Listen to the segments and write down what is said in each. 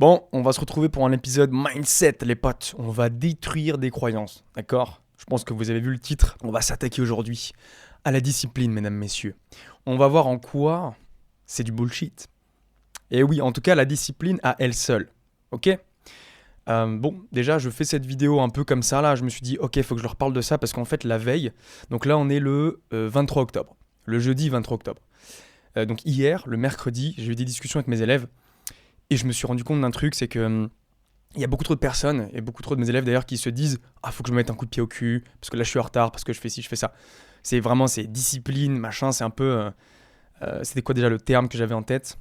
Bon, on va se retrouver pour un épisode Mindset, les potes. On va détruire des croyances, d'accord? Je pense que vous avez vu le titre. On va s'attaquer aujourd'hui à la discipline, mesdames, messieurs. On va voir en quoi c'est du bullshit. Et oui, en tout cas, la discipline à elle seule, ok? Bon, déjà, je fais cette vidéo un peu comme ça, là. Je me suis dit, ok, il faut que je leur parle de ça parce qu'en fait, la veille, donc là, on est le 23 octobre, le jeudi 23 octobre. Donc hier, le mercredi, j'ai eu des discussions avec mes élèves. Et je me suis rendu compte d'un truc, c'est que il y a beaucoup trop de personnes, et beaucoup trop de mes élèves d'ailleurs, qui se disent « Ah, faut que je me mette un coup de pied au cul, parce que là je suis en retard, parce que je fais ci, je fais ça. » C'est vraiment, c'est discipline, machin, c'est un peu... c'était quoi déjà le terme que j'avais en tête?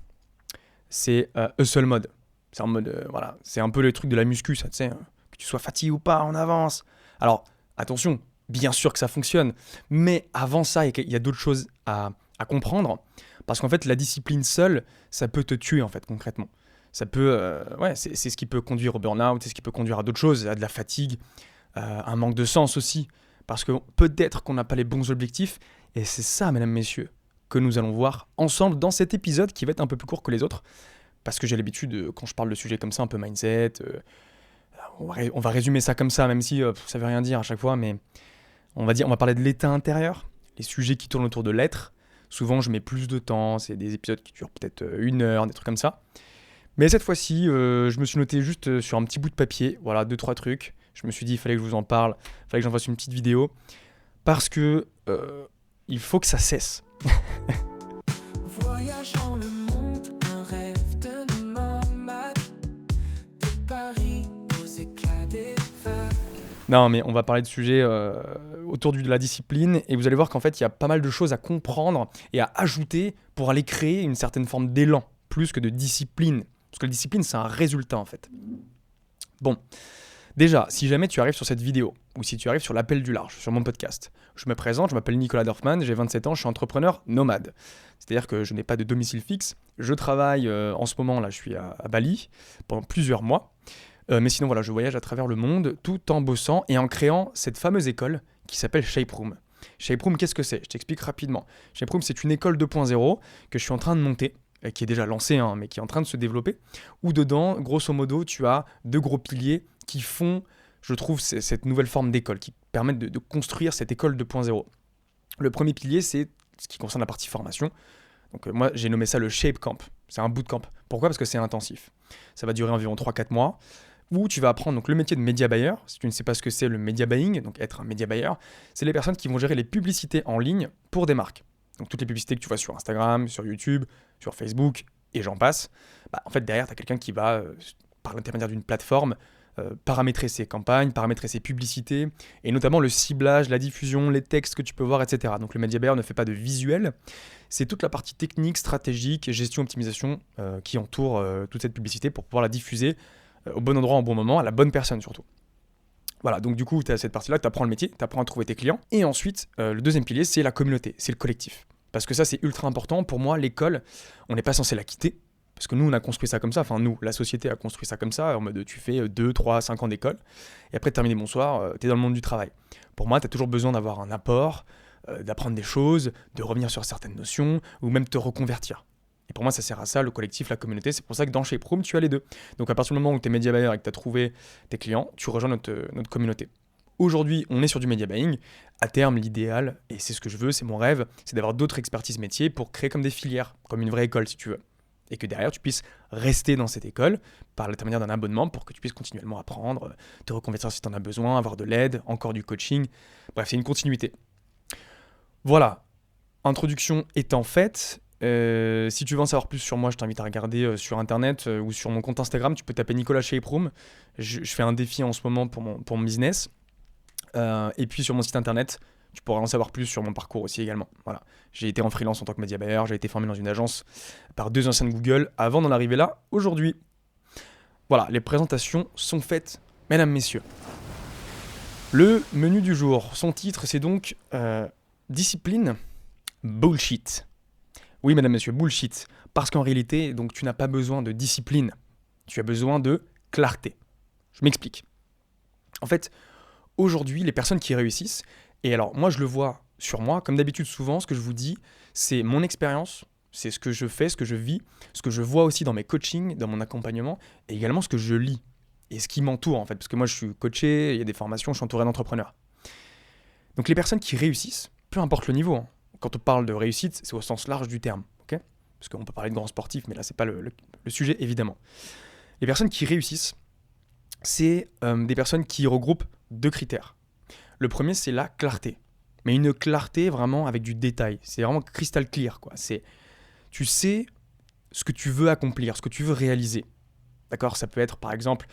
C'est hustle mode. C'est en mode, voilà, c'est un peu le truc de la muscu, ça, tu sais, que tu sois fatigué ou pas, on avance. Alors, attention, bien sûr que ça fonctionne, mais avant ça, il y a d'autres choses à comprendre, parce qu'en fait, la discipline seule, ça peut te tuer, en fait, concrètement. Ça peut, ouais, c'est ce qui peut conduire au burn-out, c'est ce qui peut conduire à d'autres choses, à de la fatigue, un manque de sens aussi. Parce que peut-être qu'on n'a pas les bons objectifs, et c'est ça, mesdames, messieurs, que nous allons voir ensemble dans cet épisode qui va être un peu plus court que les autres. Parce que j'ai l'habitude, quand je parle de sujets comme ça, un peu mindset, on va résumer ça comme ça, même si ça veut rien dire à chaque fois, mais on va parler de l'état intérieur, les sujets qui tournent autour de l'être. Souvent, je mets plus de temps, c'est des épisodes qui durent peut-être 1 heure, des trucs comme ça. Mais cette fois-ci, je me suis noté juste sur un petit bout de papier, voilà, 2-3 trucs. Je me suis dit, il fallait que je vous en parle, il fallait que j'en fasse une petite vidéo, parce que il faut que ça cesse. Voyageant le monde, un rêve de nomade, de Paris aux éclats des vagues. Non, mais on va parler de sujets autour de la discipline, et vous allez voir qu'en fait, il y a pas mal de choses à comprendre et à ajouter pour aller créer une certaine forme d'élan, plus que de discipline. Parce que la discipline, c'est un résultat, en fait. Bon, déjà, si jamais tu arrives sur cette vidéo, ou si tu arrives sur l'appel du large, sur mon podcast, je me présente, je m'appelle Nicolas Dorfman, j'ai 27 ans, je suis entrepreneur nomade. C'est-à-dire que je n'ai pas de domicile fixe, je travaille en ce moment, là, je suis à Bali, pendant plusieurs mois. Mais sinon, voilà, je voyage à travers le monde tout en bossant et en créant cette fameuse école qui s'appelle Shape Room. Shape Room, qu'est-ce que c'est? Je t'explique rapidement. Shape Room, c'est une école 2.0 que je suis en train de monter, qui est déjà lancée, hein, mais qui est en train de se développer, où dedans, grosso modo, tu as 2 gros piliers qui font, je trouve, cette nouvelle forme d'école, qui permettent de construire cette école 2.0. Le premier pilier, c'est ce qui concerne la partie formation. Donc moi, j'ai nommé ça le Shape Camp. C'est un bootcamp. Pourquoi? Parce que c'est intensif. Ça va durer environ 3-4 mois, où tu vas apprendre donc, le métier de média buyer. Si tu ne sais pas ce que c'est le media buying, donc être un média buyer, c'est les personnes qui vont gérer les publicités en ligne pour des marques. Donc toutes les publicités que tu vois sur Instagram, sur YouTube, sur Facebook, et j'en passe, en fait derrière, tu as quelqu'un qui va, par l'intermédiaire d'une plateforme, paramétrer ses campagnes, paramétrer ses publicités, et notamment le ciblage, la diffusion, les textes que tu peux voir, etc. Donc le media buyer ne fait pas de visuel, c'est toute la partie technique, stratégique, gestion, optimisation qui entoure toute cette publicité pour pouvoir la diffuser au bon endroit, au bon moment, à la bonne personne surtout. Voilà, donc du coup, tu as cette partie-là, tu apprends le métier, tu apprends à trouver tes clients. Et ensuite, le deuxième pilier, c'est la communauté, c'est le collectif. Parce que ça, c'est ultra important. Pour moi, l'école, on n'est pas censé la quitter. Parce que nous, on a construit ça comme ça. Enfin, nous, la société a construit ça comme ça. En mode, tu fais 2, 3, 5 ans d'école. Et après, terminé bonsoir, tu es dans le monde du travail. Pour moi, tu as toujours besoin d'avoir un apport, d'apprendre des choses, de revenir sur certaines notions, ou même te reconvertir. Et pour moi, ça sert à ça, le collectif, la communauté. C'est pour ça que dans Shape Room, tu as les deux. Donc à partir du moment où tu es média buyer et que tu as trouvé tes clients, tu rejoins notre communauté. Aujourd'hui, on est sur du media buying. À terme, l'idéal, et c'est ce que je veux, c'est mon rêve, c'est d'avoir d'autres expertises métiers pour créer comme des filières, comme une vraie école si tu veux. Et que derrière, tu puisses rester dans cette école par l'intermédiaire d'un abonnement pour que tu puisses continuellement apprendre, te reconvertir si tu en as besoin, avoir de l'aide, encore du coaching. Bref, c'est une continuité. Voilà, introduction étant faite. Si tu veux en savoir plus sur moi, je t'invite à regarder sur internet ou sur mon compte Instagram. Tu peux taper Nicolas Shape Room. Je fais un défi en ce moment pour mon business. Et puis sur mon site internet, tu pourras en savoir plus sur mon parcours aussi également. Voilà. J'ai été en freelance en tant que média buyer, j'ai été formé dans une agence par 2 anciennes Google avant d'en arriver là aujourd'hui. Voilà, les présentations sont faites, mesdames, messieurs. Le menu du jour, son titre, c'est donc discipline bullshit. Oui, mesdames, messieurs, bullshit. Parce qu'en réalité, donc, tu n'as pas besoin de discipline. Tu as besoin de clarté. Je m'explique. En fait, aujourd'hui, les personnes qui réussissent, et alors moi je le vois sur moi, comme d'habitude souvent, ce que je vous dis, c'est mon expérience, C'est ce que je fais, ce que je vis, ce que je vois aussi dans mes coachings, dans mon accompagnement, et également ce que je lis et ce qui m'entoure en fait. Parce que moi je suis coaché, il y a des formations, je suis entouré d'entrepreneurs. Donc les personnes qui réussissent, peu importe le niveau, hein, quand on parle de réussite, c'est au sens large du terme, ok? Parce qu'on peut parler de grands sportifs, mais là c'est pas le sujet évidemment. Les personnes qui réussissent, c'est des personnes qui regroupent 2 critères. Le premier, c'est la clarté. Mais une clarté vraiment avec du détail. C'est vraiment crystal clear, quoi. Tu sais ce que tu veux accomplir, ce que tu veux réaliser. D'accord? Ça peut être, par exemple,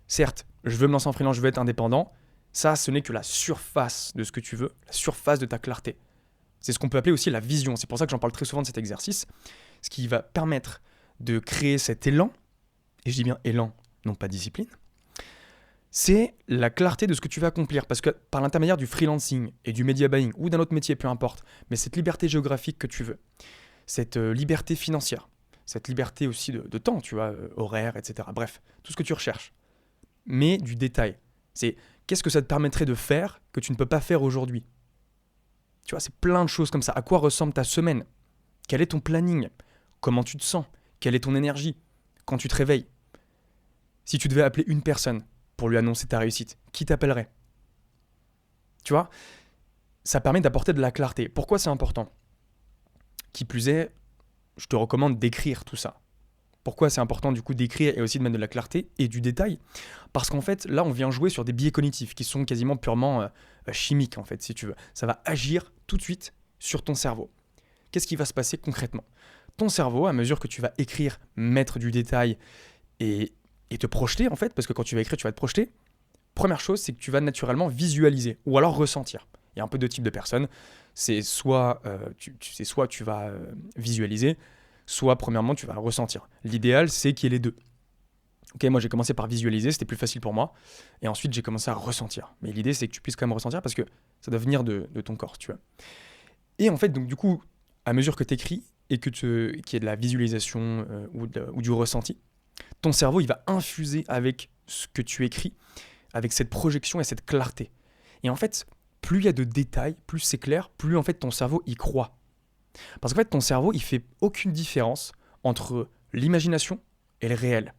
certes, je veux me lancer en freelance, je veux être indépendant. Ça, ce n'est que la surface de ce que tu veux, la surface de ta clarté. C'est ce qu'on peut appeler aussi la vision. C'est pour ça que j'en parle très souvent de cet exercice. Ce qui va permettre de créer cet élan, et je dis bien élan, non pas discipline, c'est la clarté de ce que tu vas accomplir. Parce que par l'intermédiaire du freelancing et du media buying ou d'un autre métier, peu importe, mais cette liberté géographique que tu veux, cette liberté financière, cette liberté aussi de temps, tu vois, horaire, etc. Bref, tout ce que tu recherches. Mais du détail. C'est qu'est-ce que ça te permettrait de faire que tu ne peux pas faire aujourd'hui? Tu vois, c'est plein de choses comme ça. À quoi ressemble ta semaine? Quel est ton planning? Comment tu te sens? Quelle est ton énergie? Quand tu te réveilles? Si tu devais appeler une personne pour lui annoncer ta réussite, qui t'appellerait? Tu vois, ça permet d'apporter de la clarté. Pourquoi c'est important? Qui plus est, je te recommande d'écrire tout ça. Pourquoi c'est important du coup d'écrire et aussi de mettre de la clarté et du détail? Parce qu'en fait, là, on vient jouer sur des biais cognitifs qui sont quasiment purement chimiques, en fait, si tu veux. Ça va agir tout de suite sur ton cerveau. Qu'est-ce qui va se passer concrètement? Ton cerveau, à mesure que tu vas écrire, mettre du détail et te projeter, en fait, parce que quand tu vas écrire, tu vas te projeter, première chose, c'est que tu vas naturellement visualiser ou alors ressentir. Il y a un peu 2 types de personnes. C'est soit, soit tu vas visualiser, soit premièrement tu vas ressentir. L'idéal, c'est qu'il y ait les 2. Ok, moi j'ai commencé par visualiser, c'était plus facile pour moi. Et ensuite j'ai commencé à ressentir. Mais l'idée, c'est que tu puisses quand même ressentir parce que ça doit venir de ton corps, tu vois. Et en fait, donc du coup, à mesure que tu écris et qu'il y ait de la visualisation ou du ressenti, ton cerveau, il va infuser avec ce que tu écris, avec cette projection et cette clarté. Et en fait, plus il y a de détails, plus c'est clair, plus en fait ton cerveau y croit. Parce qu'en fait, ton cerveau, il fait aucune différence entre l'imagination et le réel.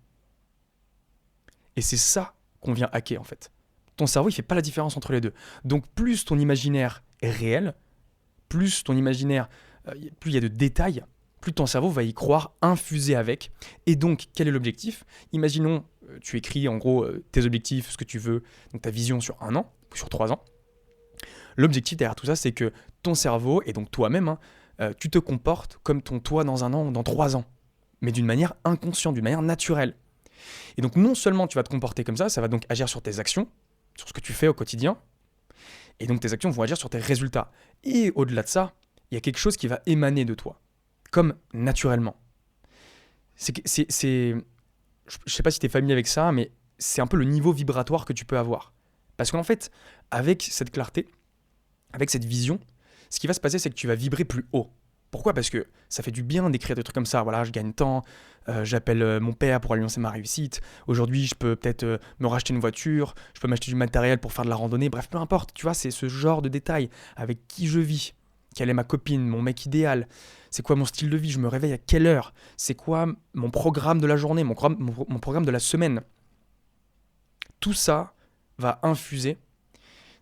Et c'est ça qu'on vient hacker en fait. Ton cerveau, il fait pas la différence entre les deux. Donc plus ton imaginaire est réel, plus ton imaginaire, plus il y a de détails, plus ton cerveau va y croire, infuser avec. Et donc, quel est l'objectif? Imaginons, tu écris en gros tes objectifs, ce que tu veux, donc ta vision sur 1 an, sur 3 ans. L'objectif derrière tout ça, c'est que ton cerveau, et donc toi-même, tu te comportes comme ton toi dans 1 an ou dans 3 ans, mais d'une manière inconsciente, d'une manière naturelle. Et donc non seulement tu vas te comporter comme ça va donc agir sur tes actions, sur ce que tu fais au quotidien, et donc tes actions vont agir sur tes résultats. Et au-delà de ça, il y a quelque chose qui va émaner de toi, comme naturellement. Je ne sais pas si tu es familier avec ça, mais c'est un peu le niveau vibratoire que tu peux avoir. Parce qu'en fait, avec cette clarté, avec cette vision, ce qui va se passer, c'est que tu vas vibrer plus haut. Pourquoi? Parce que ça fait du bien d'écrire des trucs comme ça. Voilà, je gagne tant, j'appelle mon père pour annoncer ma réussite. Aujourd'hui, je peux peut-être me racheter une voiture, je peux m'acheter du matériel pour faire de la randonnée. Bref, peu importe, tu vois, c'est ce genre de détails. Avec qui je vis, quelle est ma copine, mon mec idéal, c'est quoi mon style de vie, je me réveille à quelle heure, c'est quoi mon programme de la journée, mon programme de la semaine. Tout ça va infuser,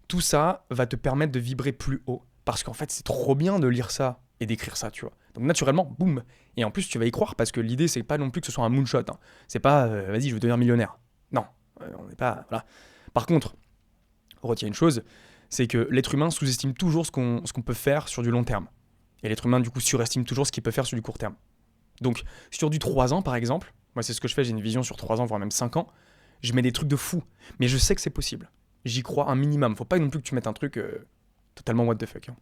tout ça va te permettre de vibrer plus haut. Parce qu'en fait, c'est trop bien de lire ça et d'écrire ça, tu vois. Donc naturellement, boum. Et en plus, tu vas y croire parce que l'idée, c'est pas non plus que ce soit un moonshot. Hein. C'est pas, vas-y, je veux devenir millionnaire. Non, on n'est pas, voilà. Par contre, retiens une chose, c'est que l'être humain sous-estime toujours ce qu'on peut faire sur du long terme. Et l'être humain, du coup, surestime toujours ce qu'il peut faire sur du court terme. Donc, sur du 3 ans, par exemple, moi, c'est ce que je fais, j'ai une vision sur 3 ans, voire même 5 ans, je mets des trucs de fou. Mais je sais que c'est possible. J'y crois un minimum. Faut pas non plus que tu mettes un truc totalement what the fuck. Hein.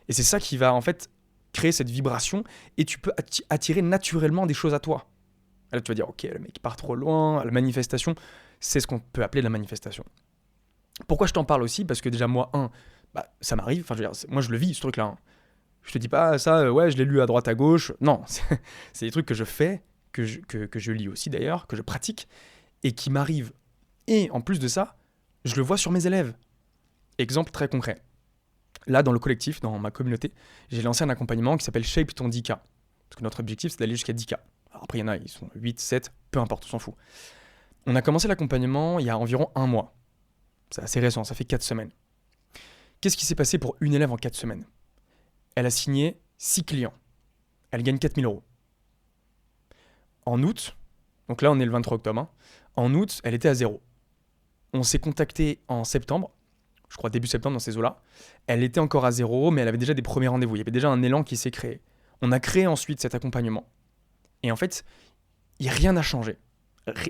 Et c'est ça qui va, en fait, créer cette vibration et tu peux attirer naturellement des choses à toi. Là, tu vas dire, ok, le mec part trop loin, la manifestation, c'est ce qu'on peut appeler la manifestation. Pourquoi je t'en parle aussi? Parce que déjà, moi, ça m'arrive, enfin, je veux dire, moi, je le vis, ce truc-là. Hein. Je te dis pas ça, ouais, je l'ai lu à droite, à gauche. Non, c'est des trucs que je fais, que je lis aussi d'ailleurs, que je pratique, et qui m'arrivent. Et en plus de ça, je le vois sur mes élèves. Exemple très concret. Là, dans le collectif, dans ma communauté, j'ai lancé un accompagnement qui s'appelle Shape ton 10K. Parce que notre objectif, c'est d'aller jusqu'à 10K. Alors après, il y en a, ils sont 8, 7, peu importe, on s'en fout. On a commencé l'accompagnement il y a environ 1 mois. C'est assez récent, ça fait 4 semaines. Qu'est-ce qui s'est passé pour une élève en 4 semaines? Elle a signé 6 clients. Elle gagne 4 000 euros. En août, donc là on est le 23 octobre, hein, en août, elle était à 0. On s'est contacté en septembre, je crois début septembre dans ces eaux-là. Elle était encore à 0, mais elle avait déjà des premiers rendez-vous. Il y avait déjà un élan qui s'est créé. On a créé ensuite cet accompagnement. Et en fait, rien n'a changé.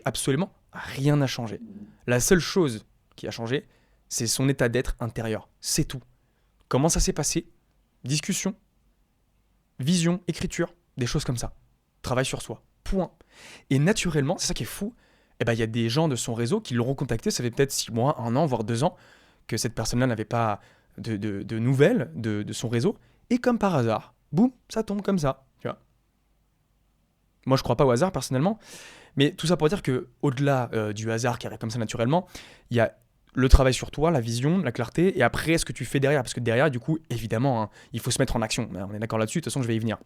Absolument rien n'a changé. La seule chose qui a changé, c'est son état d'être intérieur. C'est tout. Comment ça s'est passé? Discussion, vision, écriture, des choses comme ça. Travail sur soi. Point. Et naturellement, c'est ça qui est fou, il y a des gens de son réseau qui l'auront contacté, ça fait peut-être 6 mois, 1 an, voire 2 ans, que cette personne-là n'avait pas de nouvelles de son réseau. Et comme par hasard, boum, ça tombe comme ça. Tu vois. Moi, je crois pas au hasard, personnellement. Mais tout ça pour dire qu'au-delà du hasard qui arrive comme ça naturellement, il y a le travail sur toi, la vision, la clarté, et après, ce que tu fais derrière. Parce que derrière, du coup, évidemment, hein, il faut se mettre en action. On est d'accord là-dessus, de toute façon, je vais y venir.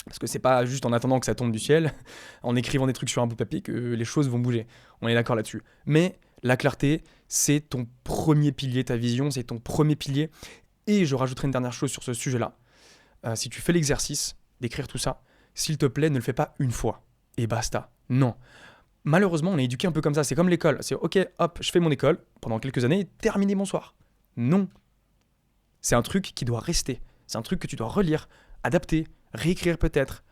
Parce que c'est pas juste en attendant que ça tombe du ciel, en écrivant des trucs sur un bout de papier, que les choses vont bouger. On est d'accord là-dessus. Mais la clarté, c'est ton premier pilier, ta vision, c'est ton premier pilier. Et je rajouterai une dernière chose sur ce sujet-là. Si tu fais l'exercice d'écrire tout ça, s'il te plaît, ne le fais pas une fois. Et basta. Non. Malheureusement, on est éduqué un peu comme ça. C'est comme l'école. C'est ok, hop, je fais mon école pendant quelques années et terminé, bonsoir. Non. C'est un truc qui doit rester. C'est un truc que tu dois relire, adapter, réécrire peut-être.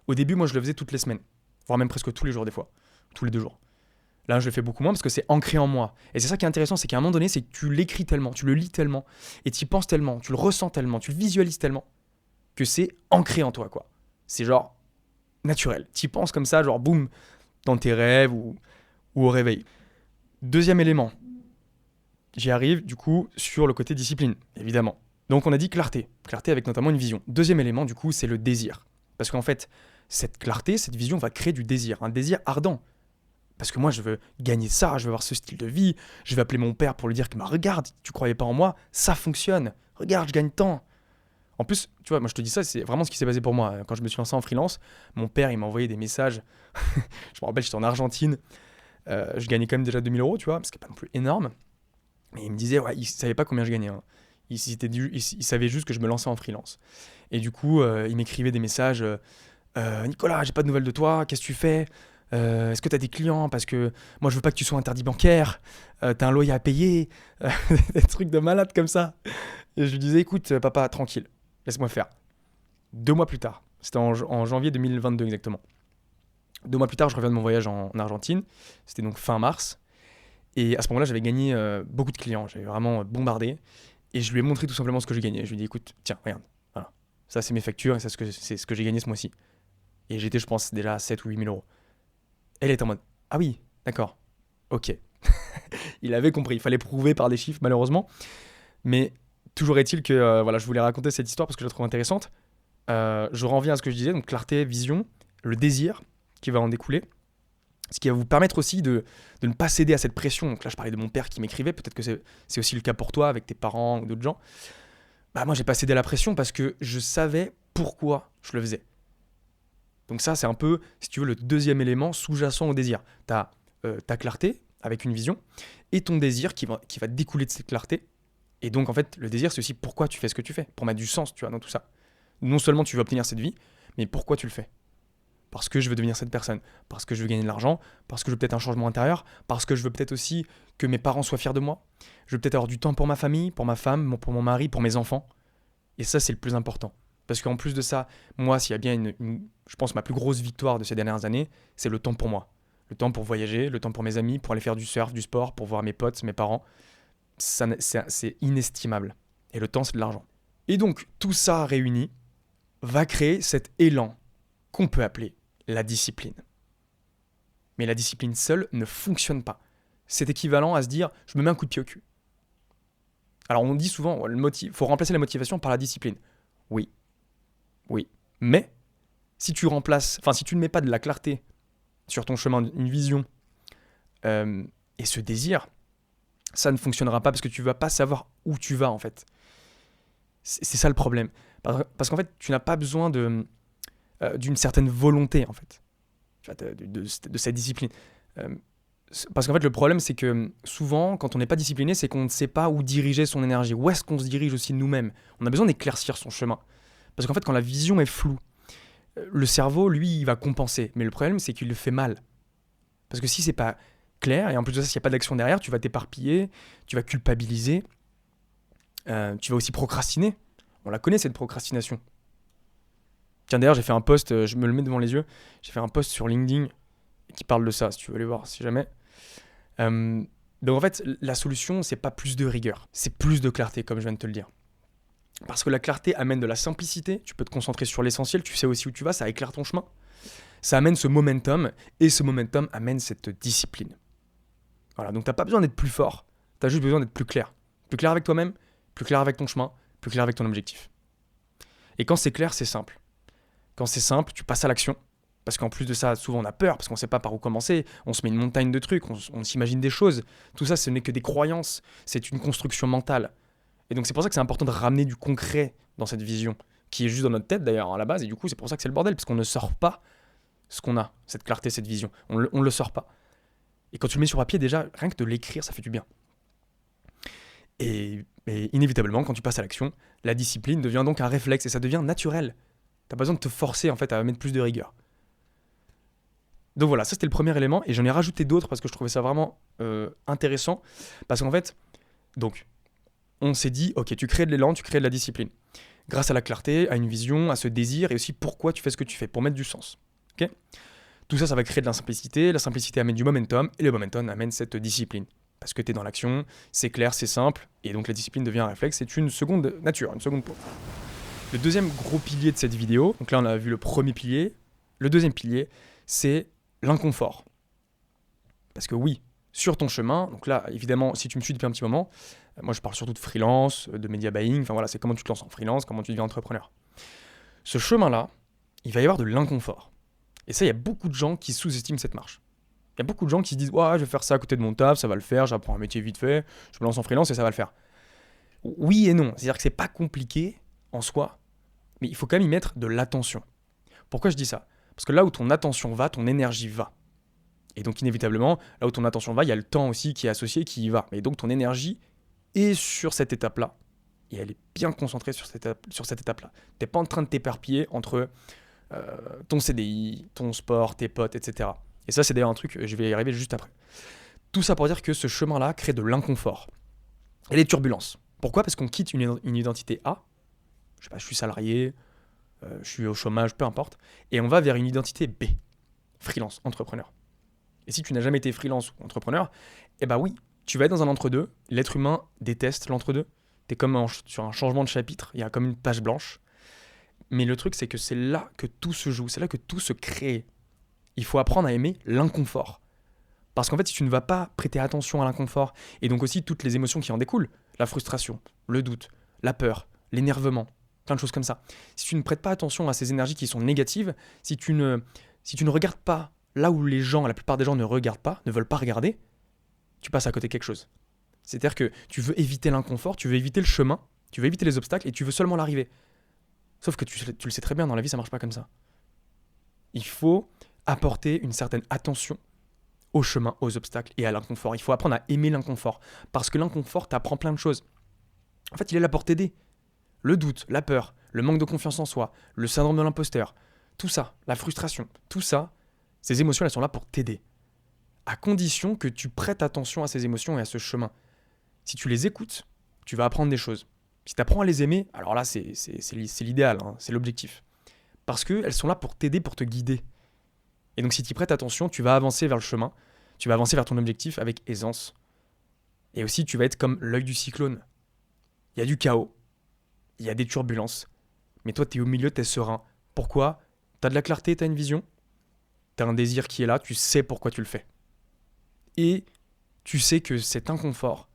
Au début, moi, je le faisais toutes les semaines, voire même presque tous les jours des fois, tous les 2 jours. Là, je le fais beaucoup moins parce que c'est ancré en moi. Et c'est ça qui est intéressant, c'est qu'à un moment donné, c'est que tu l'écris tellement, tu le lis tellement, et tu y penses tellement, tu le ressens tellement, tu le visualises tellement, que c'est ancré en toi, quoi. C'est genre naturel. Tu y penses comme ça, genre boum, dans tes rêves ou au réveil. Deuxième élément, j'y arrive du coup sur le côté discipline, évidemment. Donc on a dit clarté avec notamment une vision. Deuxième élément du coup, c'est le désir. Parce qu'en fait, cette clarté, cette vision va créer du désir, un désir ardent. Parce que moi, je veux gagner ça, je veux avoir ce style de vie, je vais appeler mon père pour lui dire que regarde, tu croyais pas en moi, ça fonctionne, regarde, je gagne tant. En plus, tu vois, moi je te dis ça, c'est vraiment ce qui s'est passé pour moi. Quand je me suis lancé en freelance, mon père, il m'a envoyé des messages. Je me rappelle, j'étais en Argentine, je gagnais quand même déjà 2000 euros, tu vois, ce qui n'est pas non plus énorme. Mais il me disait, ouais, il savait pas combien je gagnais. Hein. Il savait juste que je me lançais en freelance. Et du coup, il m'écrivait des messages, Nicolas, j'ai pas de nouvelles de toi, qu'est-ce que tu fais? Est-ce que tu as des clients? Parce que moi, je veux pas que tu sois interdit bancaire, t'as un loyer à payer, des trucs de malade comme ça. Et je lui disais, écoute, papa, tranquille, laisse-moi faire. 2 mois plus tard, c'était en janvier 2022 exactement. 2 mois plus tard, je reviens de mon voyage en Argentine, c'était donc fin mars. Et à ce moment-là, j'avais gagné beaucoup de clients, j'avais vraiment bombardé. Et je lui ai montré tout simplement ce que je gagnais. Je lui ai dit, écoute, tiens, regarde, voilà. Ça, c'est mes factures et c'est ce que j'ai gagné ce mois-ci. Et j'étais, je pense, déjà à 7 ou 8 000 euros. Elle était en mode, ah oui, d'accord, ok. Il avait compris, il fallait prouver par des chiffres, malheureusement. Mais toujours est-il que voilà, je voulais raconter cette histoire parce que je la trouve intéressante. Je reviens à ce que je disais, donc clarté, vision, le désir qui va en découler. Ce qui va vous permettre aussi de ne pas céder à cette pression. Donc là, je parlais de mon père qui m'écrivait, peut-être que c'est aussi le cas pour toi, avec tes parents ou d'autres gens. Bah, moi, j'ai pas cédé à la pression parce que je savais pourquoi je le faisais. Donc ça, c'est un peu, si tu veux, le deuxième élément sous-jacent au désir. Tu as ta clarté avec une vision et ton désir qui va découler de cette clarté. Et donc, en fait, le désir, c'est aussi pourquoi tu fais ce que tu fais, pour mettre du sens, tu vois, dans tout ça. Non seulement tu veux obtenir cette vie, mais pourquoi tu le fais? Parce que je veux devenir cette personne, parce que je veux gagner de l'argent, parce que je veux peut-être un changement intérieur, parce que je veux peut-être aussi que mes parents soient fiers de moi. Je veux peut-être avoir du temps pour ma famille, pour ma femme, pour mon mari, pour mes enfants. Et ça, c'est le plus important. Parce qu'en plus de ça, moi, s'il y a bien je pense, ma plus grosse victoire de ces dernières années, c'est le temps pour moi. Le temps pour voyager, le temps pour mes amis, pour aller faire du surf, du sport, pour voir mes potes, mes parents. C'est inestimable. Et le temps, c'est de l'argent. Et donc, tout ça réuni va créer cet élan qu'on peut appeler la discipline. Mais la discipline seule ne fonctionne pas. C'est équivalent à se dire, je me mets un coup de pied au cul. Alors on dit souvent, il faut remplacer la motivation par la discipline. Oui. Mais, si tu ne mets pas de la clarté sur ton chemin, une vision, et ce désir, ça ne fonctionnera pas parce que tu ne vas pas savoir où tu vas en fait. C'est ça le problème. Parce qu'en fait, tu n'as pas besoin de... d'une certaine volonté, en fait, tu vois, de cette discipline. Euh, Parce qu'en fait, le problème, c'est que souvent, quand on n'est pas discipliné, c'est qu'on ne sait pas où diriger son énergie. Où est-ce qu'on se dirige aussi nous-mêmes? On a besoin d'éclaircir son chemin. Parce qu'en fait, quand la vision est floue, le cerveau, lui, il va compenser. Mais le problème, c'est qu'il le fait mal. Parce que si c'est pas clair, et en plus de ça, s'il n'y a pas d'action derrière, tu vas t'éparpiller, tu vas culpabiliser, tu vas aussi procrastiner. On la connaît, cette procrastination. Tiens, d'ailleurs, j'ai fait un post, je me le mets devant les yeux, j'ai fait un post sur LinkedIn qui parle de ça, si tu veux aller voir, si jamais. Donc en fait, la solution, c'est pas plus de rigueur, c'est plus de clarté, comme je viens de te le dire. Parce que la clarté amène de la simplicité, tu peux te concentrer sur l'essentiel, tu sais aussi où tu vas, ça éclaire ton chemin. Ça amène ce momentum, et ce momentum amène cette discipline. Voilà, donc t'as pas besoin d'être plus fort, t'as juste besoin d'être plus clair. Plus clair avec toi-même, plus clair avec ton chemin, plus clair avec ton objectif. Et quand c'est clair, c'est simple. Quand c'est simple, tu passes à l'action. Parce qu'en plus de ça, souvent on a peur, parce qu'on ne sait pas par où commencer, on se met une montagne de trucs, on s'imagine des choses. Tout ça, ce n'est que des croyances, c'est une construction mentale. Et donc c'est pour ça que c'est important de ramener du concret dans cette vision, qui est juste dans notre tête d'ailleurs à la base, et du coup c'est pour ça que c'est le bordel, parce qu'on ne sort pas ce qu'on a, cette clarté, cette vision. On le sort pas. Et quand tu le mets sur papier, déjà, rien que de l'écrire, ça fait du bien. Et inévitablement, quand tu passes à l'action, la discipline devient donc un réflexe, et ça devient naturel. T'as pas besoin de te forcer en fait à mettre plus de rigueur. Donc voilà, ça c'était le premier élément, et j'en ai rajouté d'autres parce que je trouvais ça vraiment intéressant. Parce qu'en fait, donc, on s'est dit, ok, tu crées de l'élan, tu crées de la discipline. Grâce à la clarté, à une vision, à ce désir, et aussi pourquoi tu fais ce que tu fais, pour mettre du sens. Okay, tout ça, ça va créer de la simplicité amène du momentum, et le momentum amène cette discipline. Parce que tu es dans l'action, c'est clair, c'est simple, et donc la discipline devient un réflexe, c'est une seconde nature, une seconde peau. Le deuxième gros pilier de cette vidéo, donc là on a vu le premier pilier, le deuxième pilier, c'est l'inconfort. Parce que oui, sur ton chemin, donc là évidemment si tu me suis depuis un petit moment, moi je parle surtout de freelance, de media buying, enfin voilà, c'est comment tu te lances en freelance, comment tu deviens entrepreneur. Ce chemin-là, il va y avoir de l'inconfort. Et ça, il y a beaucoup de gens qui sous-estiment cette marche. Il y a beaucoup de gens qui se disent « Ouais, je vais faire ça à côté de mon taf, ça va le faire, j'apprends un métier vite fait, je me lance en freelance et ça va le faire. » Oui et non, c'est-à-dire que c'est pas compliqué en soi, mais il faut quand même y mettre de l'attention. Pourquoi je dis ça? Parce que là où ton attention va, ton énergie va. Et donc inévitablement, là où ton attention va, il y a le temps aussi qui est associé, qui y va. Mais donc ton énergie est sur cette étape-là, et elle est bien concentrée sur cette étape-là. Tu n'es pas en train de t'éparpiller entre ton CDI, ton sport, tes potes, etc. Et ça, c'est d'ailleurs un truc, je vais y arriver juste après. Tout ça pour dire que ce chemin-là crée de l'inconfort et des turbulences. Pourquoi? Parce qu'on quitte une identité A, je sais pas, je suis salarié, je suis au chômage, peu importe, et on va vers une identité B, freelance, entrepreneur. Et si tu n'as jamais été freelance ou entrepreneur, eh ben oui, tu vas être dans un entre-deux, l'être humain déteste l'entre-deux, t'es comme sur un changement de chapitre, il y a comme une page blanche, mais le truc c'est que c'est là que tout se joue, c'est là que tout se crée. Il faut apprendre à aimer l'inconfort. Parce qu'en fait, si tu ne vas pas prêter attention à l'inconfort, et donc aussi toutes les émotions qui en découlent, la frustration, le doute, la peur, l'énervement, plein de choses comme ça. Si tu ne prêtes pas attention à ces énergies qui sont négatives, si tu ne regardes pas là où les gens, la plupart des gens ne regardent pas, ne veulent pas regarder, tu passes à côté de quelque chose. C'est-à-dire que tu veux éviter l'inconfort, tu veux éviter le chemin, tu veux éviter les obstacles et tu veux seulement l'arrivée. Sauf que tu le sais très bien, dans la vie, ça marche pas comme ça. Il faut apporter une certaine attention au chemin, aux obstacles et à l'inconfort. Il faut apprendre à aimer l'inconfort. Parce que l'inconfort t'apprend plein de choses. En fait, il est là pour t'aider. Le doute, la peur, le manque de confiance en soi, le syndrome de l'imposteur, tout ça, la frustration, tout ça, ces émotions, elles sont là pour t'aider. À condition que tu prêtes attention à ces émotions et à ce chemin. Si tu les écoutes, tu vas apprendre des choses. Si tu apprends à les aimer, alors là, c'est l'idéal, hein, c'est l'objectif. Parce qu'elles sont là pour t'aider, pour te guider. Et donc si tu y prêtes attention, tu vas avancer vers le chemin, tu vas avancer vers ton objectif avec aisance. Et aussi, tu vas être comme l'œil du cyclone. Il y a du chaos, il y a des turbulences, mais toi, tu es au milieu, tu es serein. Pourquoi? Tu as de la clarté, tu as une vision, tu as un désir qui est là, tu sais pourquoi tu le fais. Et tu sais que cet inconfort,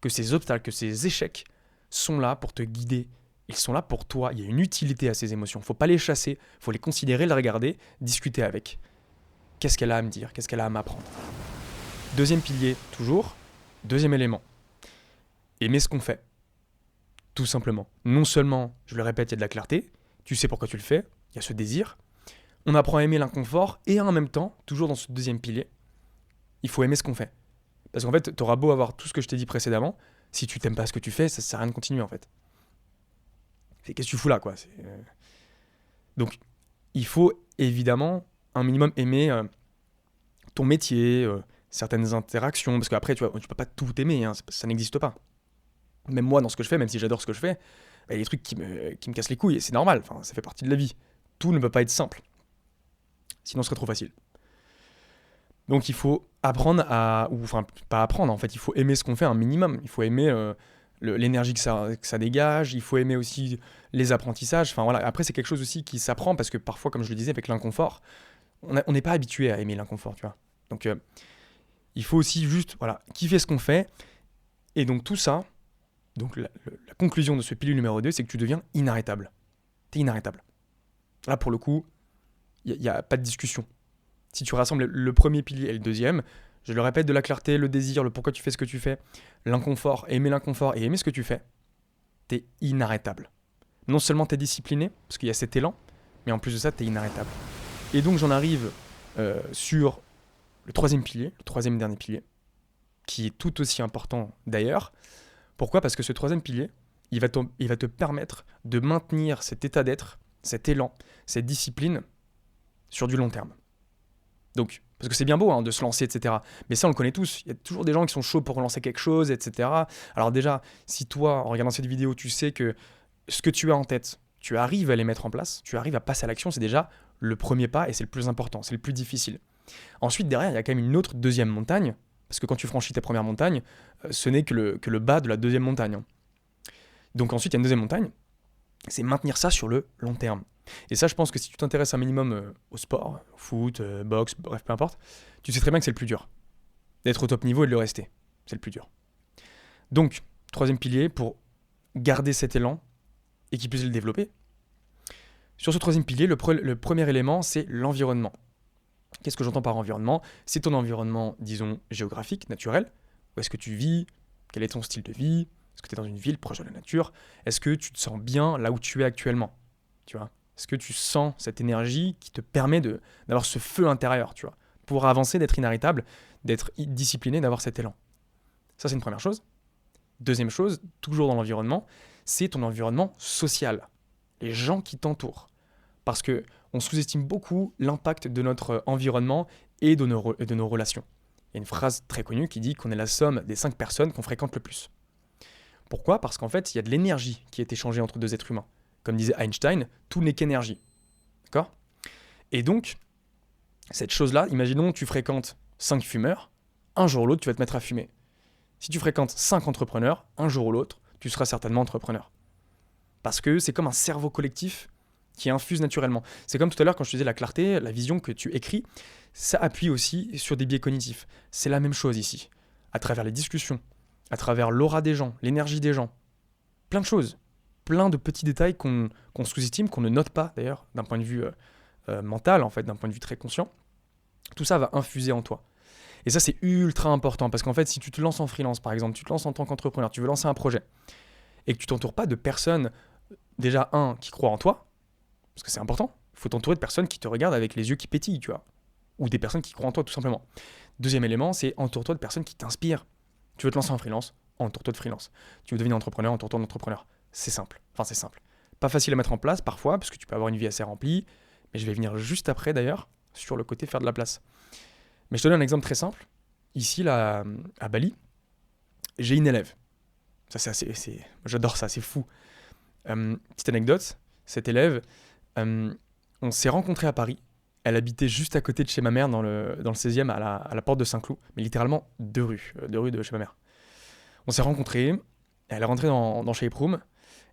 que ces obstacles, que ces échecs sont là pour te guider. Ils sont là pour toi. Il y a une utilité à ces émotions. Il ne faut pas les chasser, il faut les considérer, les regarder, discuter avec. Qu'est-ce qu'elle a à me dire? Qu'est-ce qu'elle a à m'apprendre? Deuxième pilier, toujours. Deuxième élément. Aimer ce qu'on fait. Tout simplement. Non seulement, je le répète, il y a de la clarté, tu sais pourquoi tu le fais, il y a ce désir, On apprend à aimer l'inconfort et en même temps, toujours dans ce deuxième pilier, il faut aimer ce qu'on fait. Parce qu'en fait, t'auras beau avoir tout ce que je t'ai dit précédemment, si tu t'aimes pas ce que tu fais, ça sert à rien de continuer en fait. Qu'est-ce que tu fous là, quoi. Donc, il faut évidemment un minimum aimer ton métier, certaines interactions, parce qu'après, tu peux pas tout aimer, hein, ça n'existe pas. Même moi, dans ce que je fais, même si j'adore ce que je fais, il y a des trucs qui me cassent les couilles, et c'est normal, enfin, ça fait partie de la vie. Tout ne peut pas être simple. Sinon, ce serait trop facile. Donc, il faut apprendre enfin, pas apprendre, en fait, il faut aimer ce qu'on fait un minimum. Il faut aimer l'énergie que ça dégage, il faut aimer aussi les apprentissages. Enfin, voilà. Après, c'est quelque chose aussi qui s'apprend, parce que parfois, comme je le disais, avec l'inconfort, on n'est pas habitué à aimer l'inconfort, tu vois. Donc, il faut aussi juste kiffer ce qu'on fait. Et donc, tout ça, donc la conclusion de ce pilier numéro 2, c'est que tu deviens inarrêtable. T'es inarrêtable. Là, pour le coup, il n'y a pas de discussion. Si tu rassembles le premier pilier et le deuxième, je le répète, de la clarté, le désir, le pourquoi tu fais ce que tu fais, l'inconfort et aimer ce que tu fais, t'es inarrêtable. Non seulement t'es discipliné, parce qu'il y a cet élan, mais en plus de ça, t'es inarrêtable. Et donc j'en arrive sur le troisième pilier, le troisième et dernier pilier, qui est tout aussi important d'ailleurs. Pourquoi ? Parce que ce troisième pilier, il va te permettre de maintenir cet état d'être, cet élan, cette discipline sur du long terme. Donc, parce que c'est bien beau de se lancer, etc. Mais ça, on le connaît tous. Il y a toujours des gens qui sont chauds pour lancer quelque chose, etc. Alors déjà, si toi, en regardant cette vidéo, tu sais que ce que tu as en tête, tu arrives à les mettre en place, tu arrives à passer à l'action, c'est déjà le premier pas et c'est le plus important, c'est le plus difficile. Ensuite, derrière, il y a quand même une autre deuxième montagne, parce que quand tu franchis tes premières montagnes, ce n'est que le bas de la deuxième montagne. Donc ensuite, il y a une deuxième montagne, c'est maintenir ça sur le long terme. Et ça, je pense que si tu t'intéresses un minimum au sport, au foot, boxe, bref, peu importe, tu sais très bien que c'est le plus dur. D'être au top niveau et de le rester, c'est le plus dur. Donc, troisième pilier, pour garder cet élan et qu'il puisse le développer. Sur ce troisième pilier, le premier élément, c'est l'environnement. Qu'est-ce que j'entends par environnement ? C'est ton environnement, disons, géographique, naturel. Où est-ce que tu vis ? Quel est ton style de vie ? Est-ce que tu es dans une ville proche de la nature ? Est-ce que tu te sens bien là où tu es actuellement ? Tu vois ? Est-ce que tu sens cette énergie qui te permet d'avoir ce feu intérieur, tu vois ? Pour avancer, d'être inarrêtable, d'être discipliné, d'avoir cet élan. Ça, c'est une première chose. Deuxième chose, toujours dans l'environnement, c'est ton environnement social. Les gens qui t'entourent. Parce qu'on sous-estime beaucoup l'impact de notre environnement et de nos relations. Il y a une phrase très connue qui dit qu'on est la somme des 5 personnes qu'on fréquente le plus. Pourquoi ? Parce qu'en fait, il y a de l'énergie qui est échangée entre deux êtres humains. Comme disait Einstein, tout n'est qu'énergie. D'accord ? Et donc, cette chose-là, imaginons tu fréquentes 5 fumeurs, un jour ou l'autre, tu vas te mettre à fumer. Si tu fréquentes 5 entrepreneurs, un jour ou l'autre, tu seras certainement entrepreneur. Parce que c'est comme un cerveau collectif qui infuse naturellement. C'est comme tout à l'heure quand je te disais la clarté, la vision que tu écris, ça appuie aussi sur des biais cognitifs. C'est la même chose ici. À travers les discussions, à travers l'aura des gens, l'énergie des gens, plein de choses. Plein de petits détails qu'on sous-estime, qu'on ne note pas d'ailleurs, d'un point de vue mental, en fait, d'un point de vue très conscient. Tout ça va infuser en toi. Et ça, c'est ultra important, parce qu'en fait, si tu te lances en freelance, par exemple, tu te lances en tant qu'entrepreneur, tu veux lancer un projet, et que tu t'entoures pas de personnes, déjà, qui croient en toi, parce que c'est important, il faut t'entourer de personnes qui te regardent avec les yeux qui pétillent, tu vois, ou des personnes qui croient en toi, tout simplement. Deuxième élément, c'est entoure-toi de personnes qui t'inspirent. Tu veux te lancer en freelance, entoure-toi de freelance. Tu veux devenir entrepreneur, entoure-toi d'entrepreneur. C'est simple. Enfin, c'est simple. Pas facile à mettre en place parfois, parce que tu peux avoir une vie assez remplie, mais je vais venir juste après d'ailleurs, sur le côté faire de la place. Mais je te donne un exemple très simple. Ici, là, à Bali, j'ai une élève. Ça, j'adore ça, c'est fou. Petite anecdote, cette élève, on s'est rencontrés à Paris. Elle habitait juste à côté de chez ma mère, dans le 16e, à la porte de Saint-Cloud, mais littéralement 2 rues de chez ma mère. On s'est rencontrés, elle est rentrée dans Shape Room,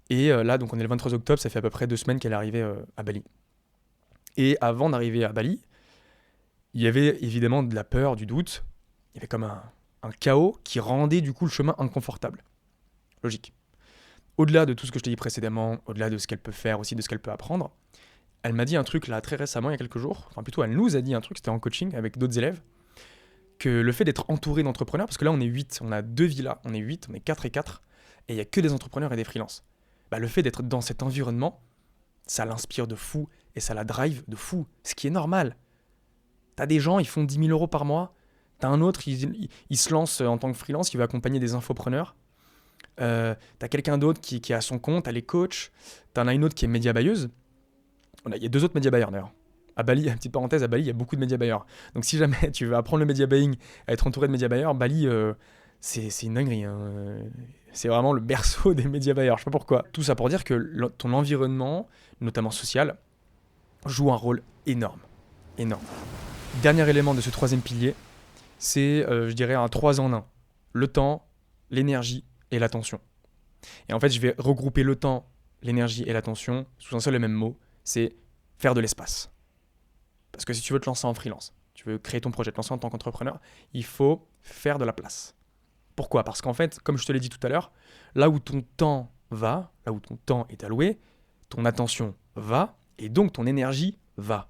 et là, donc on est le 23 octobre, ça fait à peu près 2 semaines qu'elle est arrivée à Bali. Et avant d'arriver à Bali, il y avait évidemment de la peur, du doute, il y avait comme un chaos qui rendait du coup le chemin inconfortable. Logique. Au-delà de tout ce que je t'ai dit précédemment, au-delà de ce qu'elle peut faire aussi, de ce qu'elle peut apprendre, elle m'a dit un truc là très récemment, il y a quelques jours, enfin plutôt elle nous a dit un truc, c'était en coaching avec d'autres élèves, que le fait d'être entouré d'entrepreneurs, parce que là on est 8, on a 2 villas, on est 8, on est 4 et 4, et il n'y a que des entrepreneurs et des freelances. Le fait d'être dans cet environnement, ça l'inspire de fou, et ça la drive de fou, ce qui est normal. T'as des gens, ils font 10 000 euros par mois. T'as un autre, il se lance en tant que freelance, il va accompagner des infopreneurs. T'as quelqu'un d'autre qui est à son compte, t'as les coachs. T'en as une autre qui est média buyeuse. Il y a 2 autres média buyers d'ailleurs. À Bali, petite parenthèse, à Bali, il y a beaucoup de média buyers. Donc si jamais tu veux apprendre le média buying, à être entouré de média buyers, Bali, c'est une dinguerie. Hein. C'est vraiment le berceau des média buyers. Je sais pas pourquoi. Tout ça pour dire que ton environnement, notamment social, joue un rôle énorme. Énorme. Dernier élément de ce 3e pilier, c'est, je dirais, un 3 en 1. Le temps, l'énergie et l'attention. Et en fait, je vais regrouper le temps, l'énergie et l'attention sous un seul et même mot, c'est faire de l'espace. Parce que si tu veux te lancer en freelance, tu veux créer ton projet, te lancer en tant qu'entrepreneur, il faut faire de la place. Pourquoi ? Parce qu'en fait, comme je te l'ai dit tout à l'heure, là où ton temps va, là où ton temps est alloué, ton attention va, et donc ton énergie va.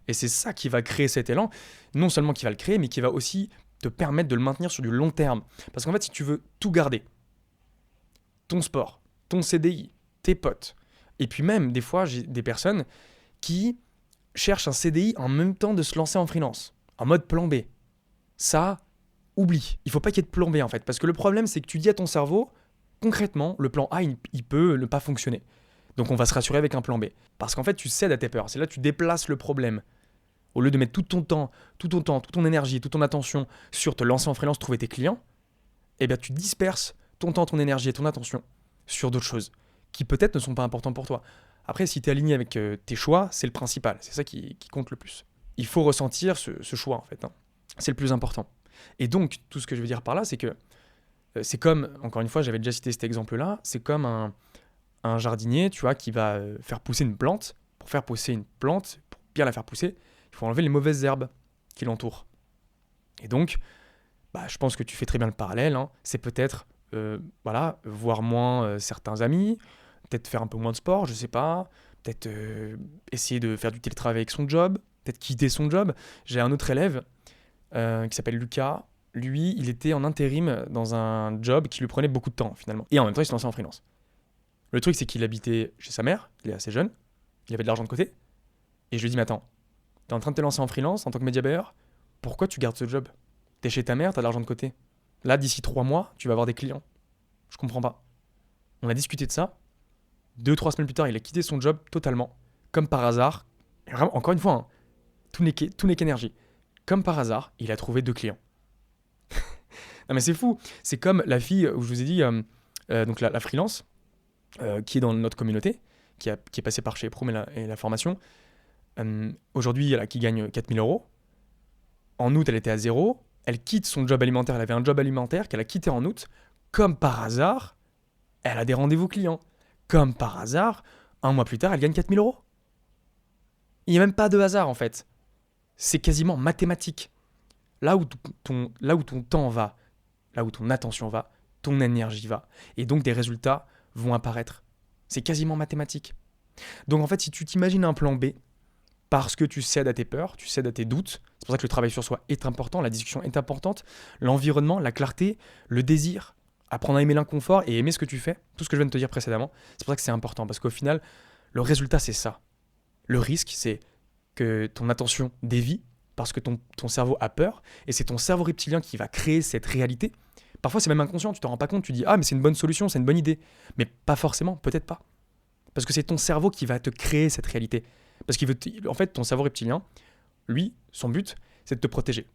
Et c'est ça qui va créer cet élan, non seulement qui va le créer, mais qui va aussi te permettre de le maintenir sur du long terme. Parce qu'en fait, si tu veux tout garder, ton sport, ton CDI, tes potes, et puis même, des fois, j'ai des personnes qui cherchent un CDI en même temps de se lancer en freelance, en mode plan B. Ça, oublie. Il ne faut pas qu'il y ait de plan B, en fait. Parce que le problème, c'est que tu dis à ton cerveau, concrètement, le plan A, il peut ne pas fonctionner. Donc, on va se rassurer avec un plan B. Parce qu'en fait, tu cèdes à tes peurs. C'est là que tu déplaces le problème. Au lieu de mettre tout ton temps, toute ton énergie, toute ton attention sur te lancer en freelance, trouver tes clients, eh bien, tu disperses ton temps, ton énergie et ton attention sur d'autres choses qui peut-être ne sont pas importantes pour toi. Après, si tu es aligné avec tes choix, c'est le principal. C'est ça qui compte le plus. Il faut ressentir ce choix, en fait. Hein. C'est le plus important. Et donc, tout ce que je veux dire par là, c'est que c'est comme, encore une fois, j'avais déjà cité cet exemple-là, c'est comme un jardinier, tu vois, qui va faire pousser une plante. Pour faire pousser une plante, pour bien la faire pousser, il faut enlever les mauvaises herbes qui l'entourent. Et donc, je pense que tu fais très bien le parallèle. Hein. C'est peut-être, voir moins certains amis, peut-être faire un peu moins de sport, je sais pas, peut-être essayer de faire du télétravail avec son job, peut-être quitter son job. J'ai un autre élève qui s'appelle Lucas. Lui, il était en intérim dans un job qui lui prenait beaucoup de temps finalement. Et en même temps, il se lançait en freelance. Le truc, c'est qu'il habitait chez sa mère, il est assez jeune, il avait de l'argent de côté. Et je lui dis, mais attends, t'es en train de te lancer en freelance en tant que média buyer, pourquoi tu gardes ce job ? T'es chez ta mère, t'as de l'argent de côté. Là, d'ici 3 mois, tu vas avoir des clients. Je comprends pas. On a discuté de ça. 2-3 semaines plus tard, il a quitté son job totalement. Comme par hasard. Et vraiment, encore une fois, hein, tout n'est qu'énergie. Comme par hasard, il a trouvé 2 clients. Non mais c'est fou. C'est comme la fille où je vous ai dit, donc la freelance, qui est dans notre communauté, qui est passée par chez Prom et la formation. Aujourd'hui, qui gagne 4 000 euros. En août, elle était à 0. Elle quitte son job alimentaire. Elle avait un job alimentaire qu'elle a quitté en août. Comme par hasard, elle a des rendez-vous clients. Comme par hasard, 1 mois plus tard, elle gagne 4 000 euros. Il n'y a même pas de hasard en fait. C'est quasiment mathématique. Là où ton temps va, là où ton attention va, ton énergie va. Et donc des résultats vont apparaître. C'est quasiment mathématique. Donc en fait, si tu t'imagines un plan B, parce que tu cèdes à tes peurs, tu cèdes à tes doutes, c'est pour ça que le travail sur soi est important, la discussion est importante, l'environnement, la clarté, le désir, apprendre à aimer l'inconfort et aimer ce que tu fais, tout ce que je viens de te dire précédemment, c'est pour ça que c'est important, parce qu'au final, le résultat c'est ça. Le risque, c'est que ton attention dévie, parce que ton cerveau a peur, et c'est ton cerveau reptilien qui va créer cette réalité. Parfois c'est même inconscient, tu t'en rends pas compte, tu dis « Ah mais c'est une bonne solution, c'est une bonne idée ». Mais pas forcément, peut-être pas. Parce que c'est ton cerveau qui va te créer cette réalité. Parce en fait, ton cerveau reptilien, lui, son but, c'est de te protéger.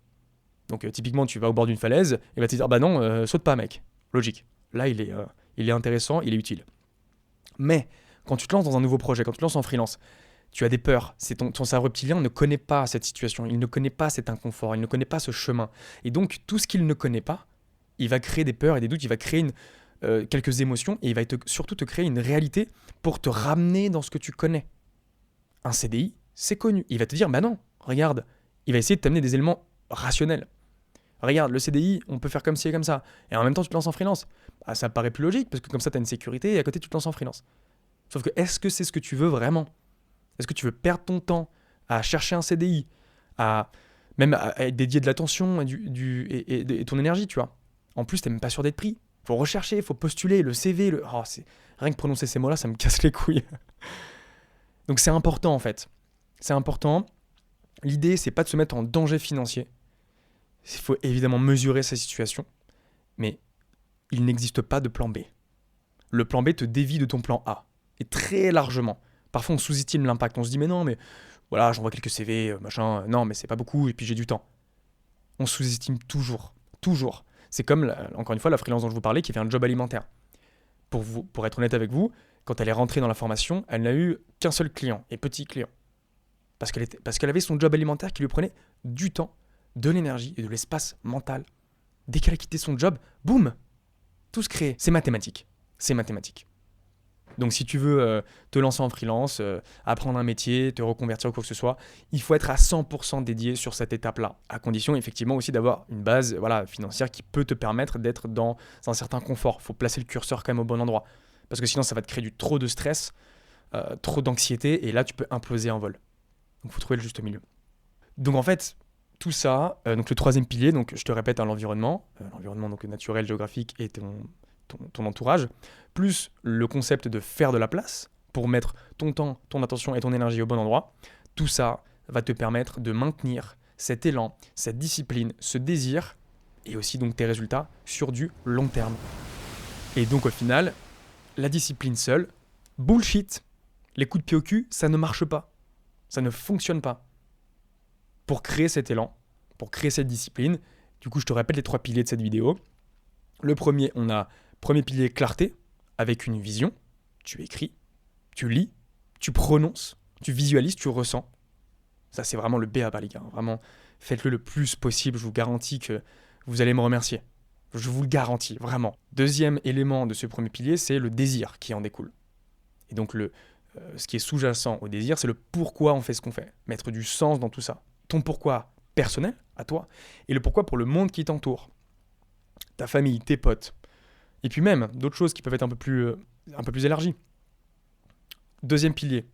Donc typiquement, tu vas au bord d'une falaise, et il va te dire « Bah non, saute pas mec ». Logique. Là, il est intéressant, il est utile. Mais quand tu te lances dans un nouveau projet, quand tu te lances en freelance, tu as des peurs. C'est ton cerveau reptilien ne connaît pas cette situation, il ne connaît pas cet inconfort, il ne connaît pas ce chemin. Et donc, tout ce qu'il ne connaît pas, il va créer des peurs et des doutes, il va créer quelques émotions, et il va surtout te créer une réalité pour te ramener dans ce que tu connais. Un CDI, c'est connu. Il va te dire, bah non, regarde, il va essayer de t'amener des éléments rationnels. Regarde, le CDI, on peut faire comme ci et comme ça. Et en même temps, tu te lances en freelance. Bah, ça paraît plus logique, parce que comme ça, tu as une sécurité, et à côté, tu te lances en freelance. Sauf que, est-ce que c'est ce que tu veux vraiment ? Est-ce que tu veux perdre ton temps à chercher un CDI, à dédier de l'attention et ton énergie, tu vois ? En plus, tu n'es même pas sûr d'être pris. Il faut rechercher, il faut postuler, le CV, rien que prononcer ces mots-là, ça me casse les couilles. Donc c'est important en fait. C'est important. L'idée, c'est pas de se mettre en danger financier. Il faut évidemment mesurer sa situation, mais il n'existe pas de plan B. Le plan B te dévie de ton plan A, et très largement. Parfois, on sous-estime l'impact. On se dit, mais non, mais voilà, j'envoie quelques CV, machin. Non, mais c'est pas beaucoup, et puis j'ai du temps. On sous-estime toujours. Toujours. C'est comme, encore une fois, la freelance dont je vous parlais, qui fait un job alimentaire. Pour être honnête avec vous, quand elle est rentrée dans la formation, elle n'a eu qu'un seul client, et petit client. Parce qu'elle avait son job alimentaire qui lui prenait du temps, de l'énergie et de l'espace mental. Dès qu'elle a quitté son job, boum, tout se crée. C'est mathématique. C'est mathématique. Donc si tu veux te lancer en freelance, apprendre un métier, te reconvertir ou quoi que ce soit, il faut être à 100% dédié sur cette étape-là, à condition effectivement aussi d'avoir une base financière qui peut te permettre d'être dans un certain confort. Il faut placer le curseur quand même au bon endroit, parce que sinon ça va te créer trop de stress, trop d'anxiété, et là tu peux imploser en vol. Donc il faut trouver le juste milieu. Donc en fait, tout ça, donc le troisième pilier, donc je te répète, l'environnement donc naturel, géographique et ton entourage, plus le concept de faire de la place pour mettre ton temps, ton attention et ton énergie au bon endroit, tout ça va te permettre de maintenir cet élan, cette discipline, ce désir et aussi donc tes résultats sur du long terme. Et donc au final, la discipline seule, bullshit. Les coups de pied au cul, ça ne marche pas. Ça ne fonctionne pas. Pour créer cet élan, pour créer cette discipline, du coup je te répète les 3 piliers de cette vidéo. Le premier, premier pilier, clarté, avec une vision. Tu écris, tu lis, tu prononces, tu visualises, tu ressens. Ça, c'est vraiment le B à bas, les gars. Vraiment, faites-le le plus possible. Je vous garantis que vous allez me remercier. Je vous le garantis, vraiment. Deuxième élément de ce premier pilier, c'est le désir qui en découle. Et donc, ce qui est sous-jacent au désir, c'est le pourquoi on fait ce qu'on fait. Mettre du sens dans tout ça. Ton pourquoi personnel, à toi, et le pourquoi pour le monde qui t'entoure. Ta famille, tes potes. Et puis même, d'autres choses qui peuvent être un peu plus élargies. Deuxième pilier,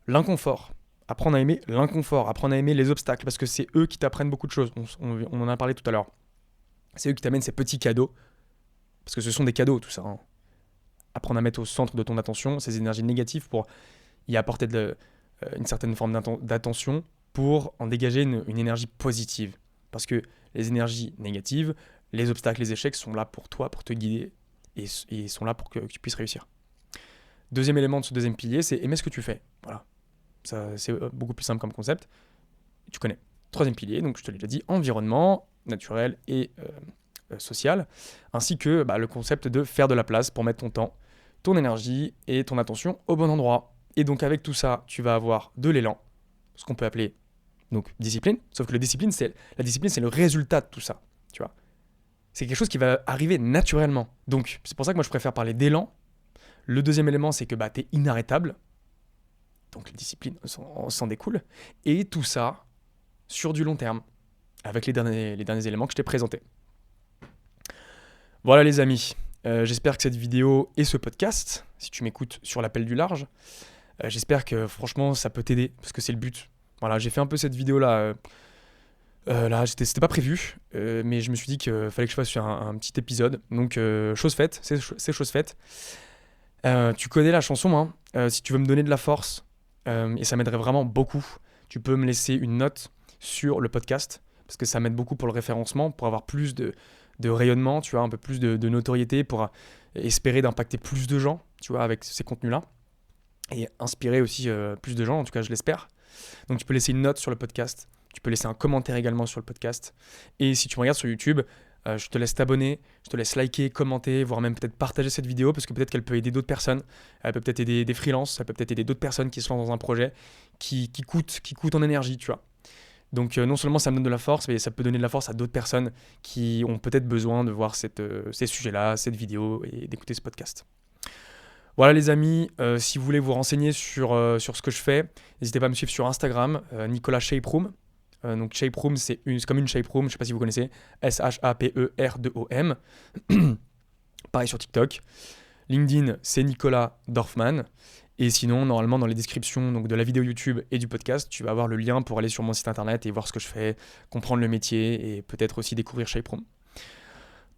l'inconfort. Apprendre à aimer l'inconfort, apprendre à aimer les obstacles, parce que c'est eux qui t'apprennent beaucoup de choses. On en a parlé tout à l'heure. C'est eux qui t'amènent ces petits cadeaux, parce que ce sont des cadeaux tout ça. Apprendre à mettre au centre de ton attention ces énergies négatives pour y apporter une certaine forme d'attention pour en dégager une énergie positive. Parce que les énergies négatives, les obstacles, les échecs sont là pour toi, pour te guider, et sont là pour que tu puisses réussir. Deuxième élément de ce deuxième pilier, c'est aimer ce que tu fais. Voilà. Ça, c'est beaucoup plus simple comme concept. Tu connais. Troisième pilier, donc je te l'ai déjà dit, environnement, naturel et social, ainsi que le concept de faire de la place pour mettre ton temps, ton énergie et ton attention au bon endroit. Et donc avec tout ça, tu vas avoir de l'élan, ce qu'on peut appeler donc discipline, sauf que la discipline, c'est le résultat de tout ça, tu vois. C'est quelque chose qui va arriver naturellement. Donc c'est pour ça que moi je préfère parler d'élan. Le deuxième élément, c'est que tu es inarrêtable. Donc les disciplines s'en découlent. Et tout ça sur du long terme, avec les derniers éléments que je t'ai présentés. Voilà les amis, j'espère que cette vidéo et ce podcast, si tu m'écoutes sur l'appel du large, j'espère que franchement ça peut t'aider, parce que c'est le but. Voilà, j'ai fait un peu cette vidéo-là, c'était pas prévu, mais je me suis dit qu'il fallait que je fasse un petit épisode. Donc chose faite, c'est chose faite. Tu connais la chanson, hein, si tu veux me donner de la force, et ça m'aiderait vraiment beaucoup, tu peux me laisser une note sur le podcast, parce que ça m'aide beaucoup pour le référencement, pour avoir plus de rayonnement, tu vois, un peu plus de notoriété, pour espérer d'impacter plus de gens, tu vois, avec ces contenus-là, et inspirer aussi plus de gens, en tout cas je l'espère. Donc tu peux laisser une note sur le podcast, tu peux laisser un commentaire également sur le podcast, et si tu me regardes sur YouTube, je te laisse t'abonner, je te laisse liker, commenter, voire même peut-être partager cette vidéo, parce que peut-être qu'elle peut aider d'autres personnes, elle peut peut-être aider des freelances, elle peut peut-être aider d'autres personnes qui se lancent dans un projet qui coûte en énergie, tu vois. Donc non seulement ça me donne de la force, mais ça peut donner de la force à d'autres personnes qui ont peut-être besoin de voir ces sujets-là, cette vidéo, et d'écouter ce podcast. Voilà les amis, si vous voulez vous renseigner sur ce que je fais, n'hésitez pas à me suivre sur Instagram, Nicolas Shape Room. Donc Shape Room, c'est comme une Shape Room, je ne sais pas si vous connaissez, SHAPER2OM. Pareil sur TikTok. LinkedIn, c'est Nicolas Dorfman. Et sinon, normalement, dans les descriptions donc, de la vidéo YouTube et du podcast, tu vas avoir le lien pour aller sur mon site internet et voir ce que je fais, comprendre le métier et peut-être aussi découvrir Shape Room.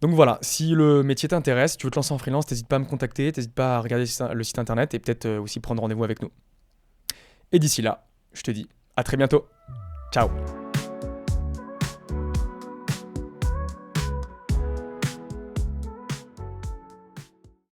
Donc voilà, si le métier t'intéresse, si tu veux te lancer en freelance, n'hésite pas à me contacter, n'hésite pas à regarder le site internet et peut-être aussi prendre rendez-vous avec nous. Et d'ici là, je te dis à très bientôt. Ciao.